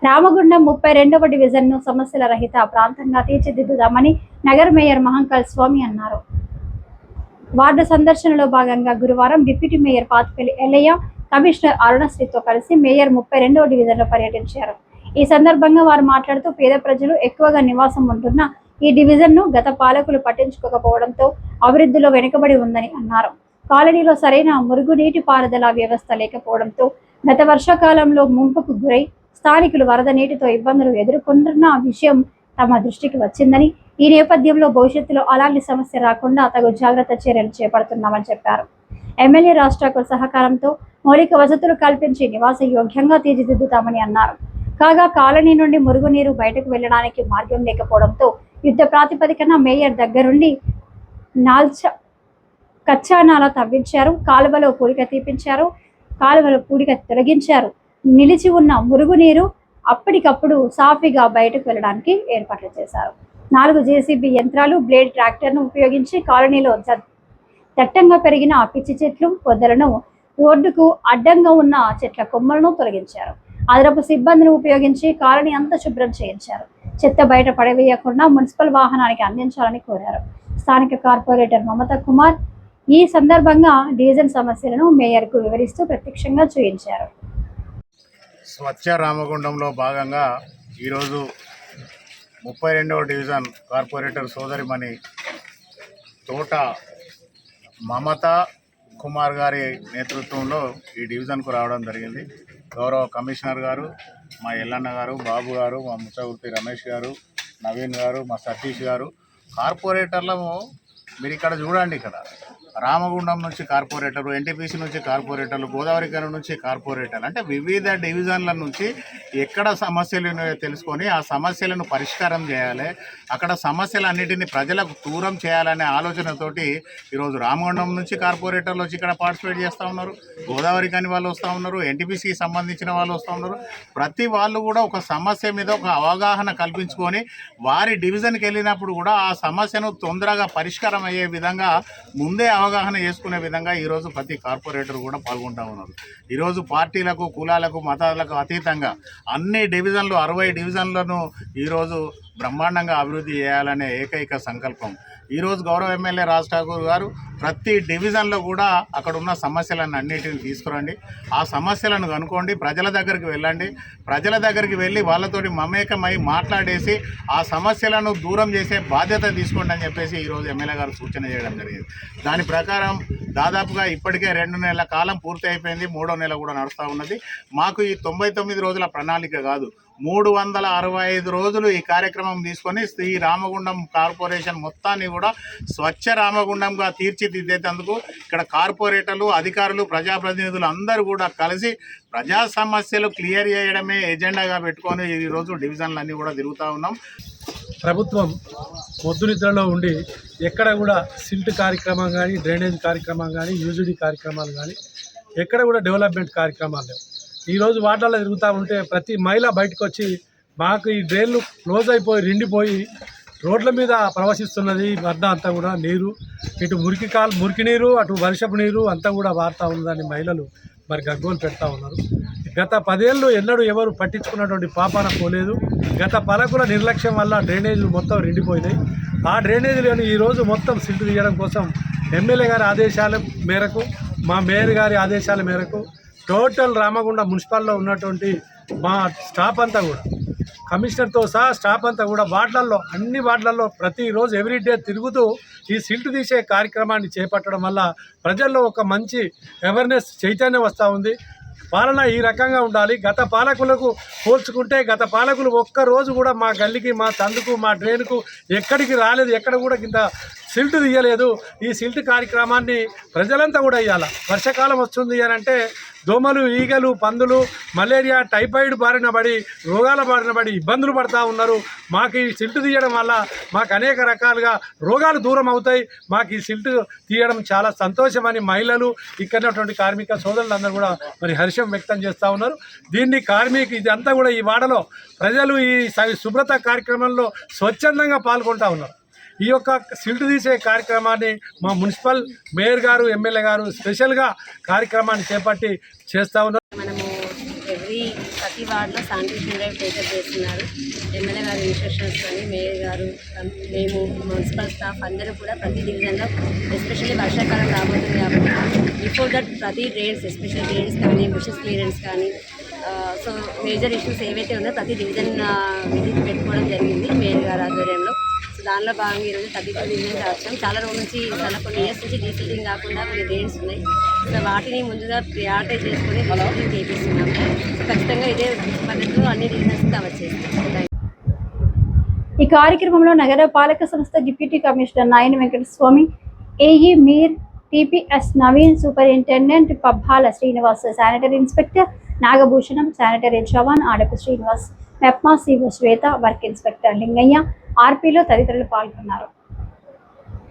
రామగుండం 32వ డివిజన్ను సమస్యల రహిత ప్రాంతంగా తీర్చిదిద్దుదామని నగర మేయర్ మహంకాళ్ స్వామి అన్నారు. వార్డు సందర్శనలో భాగంగా గురువారం deputy mayor Patipalli Ellaiah, commissioner అరుణశ్రీతో కలిసి మేయర్ 32వ డివిజన్లో పర్యటించారు. ఈ సందర్భంగా వారు మాట్లాడుతూ పేద ప్రజలు ఎక్కువగా నివాసం ఉంటున్న ఈ డివిజన్ను గత పాలకులు పట్టించుకోకపోవడంతో అభివృద్ధిలో వెనుకబడి ఉందని అన్నారు. కాలనీలో సరైన మురుగునీటి పారుదల వ్యవస్థ లేకపోవడంతో గత వర్షాకాలంలో ముంపుకు గురై స్థానికులు వరద నీటితో ఇబ్బందులు ఎదుర్కొంటున్న విషయం తమ దృష్టికి వచ్చిందని, ఈ నేపథ్యంలో భవిష్యత్తులో అలాంటి సమస్య రాకుండా తగు జాగ్రత్త చర్యలు చేపడుతున్నామని చెప్పారు. ఎమ్మెల్యే రాజ్ ఠాకూర్ సహకారంతో మౌలిక వసతులు కల్పించి నివాస యోగ్యంగా తీర్చిదిద్దుతామని అన్నారు. కాగా కాలనీ నుండి మురుగునీరు బయటకు వెళ్లడానికి మార్గం లేకపోవడంతో యుద్ధ ప్రాతిపదికన మేయర్ దగ్గరుండి కచ్చానాల తవ్వించారు, కాలువలో పూడిక తీపించారు, కాలువలో పూడిక తొలగించారు. నిలిచి ఉన్న మురుగునీరు అప్పటికప్పుడు సాఫీగా బయటకు వెళ్ళడానికి ఏర్పాట్లు చేశారు. 4 జేసీబీ యంత్రాలు, బ్లేడ్ ట్రాక్టర్ను ఉపయోగించి కాలనీలో దట్టంగా పెరిగిన పిచ్చి చెట్లు, పొదలను, రోడ్డుకు అడ్డంగా ఉన్న చెట్ల కొమ్మలను తొలగించారు. అదనపు సిబ్బందిని ఉపయోగించి కాలనీ అంతా శుభ్రం చేయించారు. చెత్త బయట పడవేయకుండా మున్సిపల్ వాహనానికి అందించాలని కోరారు. స్థానిక కార్పొరేటర్ మమతా కుమార్ ఈ సందర్భంగా డివిజన్ సమస్యలను మేయర్కు వివరిస్తూ ప్రత్యక్షంగా చూయించారు. స్వచ్ఛ రామగుండంలో భాగంగా ఈరోజు 32వ డివిజన్ కార్పొరేటర్ సోదరిమణి తోట మమతా కుమార్ గారి నేతృత్వంలో ఈ డివిజన్కు రావడం జరిగింది. గౌరవ కమిషనర్ గారు, మా ఎల్లన్న గారు, బాబు గారు, మా ముచ్చగుర్తి రమేష్ గారు, నవీన్ గారు, మా సతీష్ గారు, కార్పొరేటర్లము మీరు ఇక్కడ చూడండి. ఇక్కడ రామగుండం నుంచి కార్పొరేటరు, ఎన్టీపీసీ నుంచి కార్పొరేటర్లు, గోదావరి కని నుంచి కార్పొరేటర్లు, అంటే వివిధ డివిజన్ల నుంచి ఎక్కడ సమస్యలు తెలుసుకొని ఆ సమస్యలను పరిష్కారం చేయాలి, అక్కడ సమస్యలన్నిటిని ప్రజలకు దూరం చేయాలనే ఆలోచనతోటి ఈరోజు రామగుండం నుంచి కార్పొరేటర్లు వచ్చి ఇక్కడ పార్టిసిపేట్ చేస్తూ ఉన్నారు, గోదావరి కని వాళ్ళు వస్తూ ఉన్నారు, ఎన్టీపీసీకి సంబంధించిన వాళ్ళు వస్తూ ఉన్నారు. ప్రతి వాళ్ళు కూడా ఒక సమస్య మీద ఒక అవగాహన కల్పించుకొని వారి డివిజన్కి వెళ్ళినప్పుడు కూడా ఆ సమస్యను తొందరగా పరిష్కారం అయ్యే విధంగా ముందే అవగాహన చేసుకునే విధంగా ఈరోజు ప్రతి కార్పొరేటర్ కూడా పాల్గొంటూ ఉన్నారు. ఈరోజు పార్టీలకు, కులాలకు, మతాలకు అతీతంగా అన్ని డివిజన్లు 60 డివిజన్లను ఈరోజు బ్రహ్మాండంగా అభివృద్ధి చేయాలనే ఏకైక సంకల్పం. ఈరోజు గౌరవ ఎమ్మెల్యే రాజ్ ఠాకూర్ గారు ప్రతి డివిజన్లో కూడా అక్కడ ఉన్న సమస్యలను అన్నిటిని తీసుకురండి, ఆ సమస్యలను కనుక్కోండి, ప్రజల దగ్గరికి వెళ్ళండి, ప్రజల దగ్గరికి వెళ్ళి వాళ్ళతోటి మమేకమై మాట్లాడేసి ఆ సమస్యలను దూరం చేసే బాధ్యత తీసుకోండి అని చెప్పేసి ఈరోజు ఎమ్మెల్యే గారు సూచన చేయడం జరిగింది. దాని ప్రకారం దాదాపుగా ఇప్పటికే 2 నెలల కాలం పూర్తి అయిపోయింది, 3వ నెల కూడా నడుస్తూ ఉన్నది. మాకు ఈ 99 రోజుల ప్రణాళిక కాదు, 365 రోజులు ఈ కార్యక్రమం తీసుకొని ఈ రామగుండం కార్పొరేషన్ మొత్తాన్ని కూడా స్వచ్ఛ రామగుండంగా తీర్చిదిద్దేందుకు ఇక్కడ కార్పొరేటర్లు, అధికారులు, ప్రజాప్రతినిధులు అందరూ కూడా కలిసి ప్రజా సమస్యలు క్లియర్ చేయడమే ఎజెండాగా పెట్టుకొని ఈరోజు డివిజన్లన్నీ కూడా తిరుగుతూ ఉన్నాం. ప్రభుత్వం పొద్దునిద్రలో ఉండి ఎక్కడ కూడా సిల్ట్ కార్యక్రమం కానీ, డ్రైనేజ్ కార్యక్రమం కానీ, యూజిడి కార్యక్రమాలు కానీ ఎక్కడ కూడా డెవలప్మెంట్ కార్యక్రమాలు లేవు. ఈరోజు వాటర్లో తిరుగుతూ ఉంటే ప్రతి మహిళ బయటకు వచ్చి మాకు ఈ డ్రైన్లు క్లోజ్ అయిపోయి నిండిపోయి రోడ్ల మీద ప్రవహిస్తున్నది వరద అంతా కూడా నీరు, ఇటు మురికి నీరు, అటు వర్షపు నీరు అంతా కూడా వారుతూ ఉన్నదని మహిళలు మరి గగ్గోలు పెడతా ఉన్నారు. గత 10 ఏళ్ళు ఎన్నడూ ఎవరు పట్టించుకున్నటువంటి పాపాన పోలేదు. గత పాలకుల నిర్లక్ష్యం వల్ల డ్రైనేజీలు మొత్తం నిండిపోయినాయి. ఆ డ్రైనేజీలను ఈరోజు మొత్తం సిల్ట్ తీయడం కోసం ఎమ్మెల్యే గారి ఆదేశాల మేరకు, మా మేయర్ గారి ఆదేశాల మేరకు టోటల్ రామగుండం మున్సిపల్లో ఉన్నటువంటి మా స్టాఫ్ అంతా కూడా, కమిషనర్తో సహా స్టాఫ్ అంతా కూడా వార్డులలో, అన్ని వార్డులలో ప్రతిరోజు ఎవ్రీడే తిరుగుతూ ఈ సిల్ట్ తీసే కార్యక్రమాన్ని చేపట్టడం వల్ల ప్రజల్లో ఒక మంచి అవేర్నెస్, చైతన్యం వస్తూ ఉంది. పాలన ఈ రకంగా ఉండాలి. గత పాలకులకు పోల్చుకుంటే గత పాలకులు ఒక్కరోజు కూడా మా గల్లీకి, మా తందుకు, మా డ్రైన్కు ఎక్కడికి రాలేదు, ఎక్కడ కూడా కింద సిల్ట్ తీయలేదు. ఈ సిల్ట్ కార్యక్రమాన్ని ప్రజలంతా కూడా ఇవ్వాలి. వర్షాకాలం వస్తుంది అని అంటే దోమలు, ఈగలు, పందులు, మలేరియా, టైఫాయిడ్ బారిన పడి, రోగాల బారిన పడి ఇబ్బందులు పడుతూ ఉన్నారు. మాకు ఈ సిల్ట్ తీయడం వల్ల మాకు అనేక రకాలుగా రోగాలు దూరం అవుతాయి. మాకు ఈ సిల్ట్ తీయడం చాలా సంతోషమని మహిళలు, ఇక్కడ ఉన్నటువంటి కార్మిక సోదరులందరూ కూడా మరి హర్షం వ్యక్తం చేస్తూ ఉన్నారు. దీన్ని ఇదంతా కూడా ఈ వాడలో ప్రజలు ఈ శుభ్రత కార్యక్రమంలో స్వచ్ఛందంగా పాల్గొంటూ ఉన్నారు. ఈ యొక్క సిల్ట్ తీసే కార్యక్రమాన్ని మా మున్సిపల్ మేయర్ గారు, ఎమ్మెల్యే గారు స్పెషల్గా కార్యక్రమాన్ని చేపట్టి చేస్తూ ఉన్నారు. మనము ప్రతి ప్రతి వార్డులో శానిటేషన్ డ్రైవ్ టేకప్ చేస్తున్నారు. ఎమ్మెల్యే గారి ఇన్స్ట్రక్షన్స్ కానీ మేయర్ గారు మేము మున్సిపల్ స్టాఫ్ అందరూ కూడా ప్రతి డివిజన్లో ఎస్పెషల్లీ వర్షాకాలం రాబోతుంది కాబట్టి బిఫోర్ దట్ ప్రతి డ్రైన్స్ ఎస్పెషల్ డ్రైన్స్ కానీ బుషెస్ క్లియరెన్స్ కానీ సో మేజర్ ఇష్యూస్ ఏవైతే ఉన్నాయో ప్రతి డివిజన్ విజిట్ పెట్టుకోవడం జరిగింది మేయర్ గారి ఆధ్వర్యంలో. సో దానిలో భాగంగా ఈరోజు 32 డివిజన్స్ వచ్చాం. చాలా రోజుల నుంచి కొన్ని ఇయర్స్ నుంచి డీసిల్టింగ్ కాకుండా కొన్ని డ్రైన్స్ ఉన్నాయి. సో వాటిని ముందుగా ప్రియారిటైజ్ చేసుకొని డీసిల్టింగ్ చేపిస్తున్నాము. సో ఖచ్చితంగా ఇదే పద్ధతిలో అన్ని డివిజన్స్ కవర్ చేస్తాం. ఈ కార్యక్రమంలో నగర పాలక సంస్థ deputy commissioner Nayana Venkataswamy, AE Mir, TPS Naveen, superintendent Pabbala Srinivas, sanitary inspector Nagabhushanam, sanitary jawan Adapu Srinivas, MEPMA CO Swetha, work inspector Lingaiah, ఆర్పీలో తదితరులు పాల్గొన్నారు.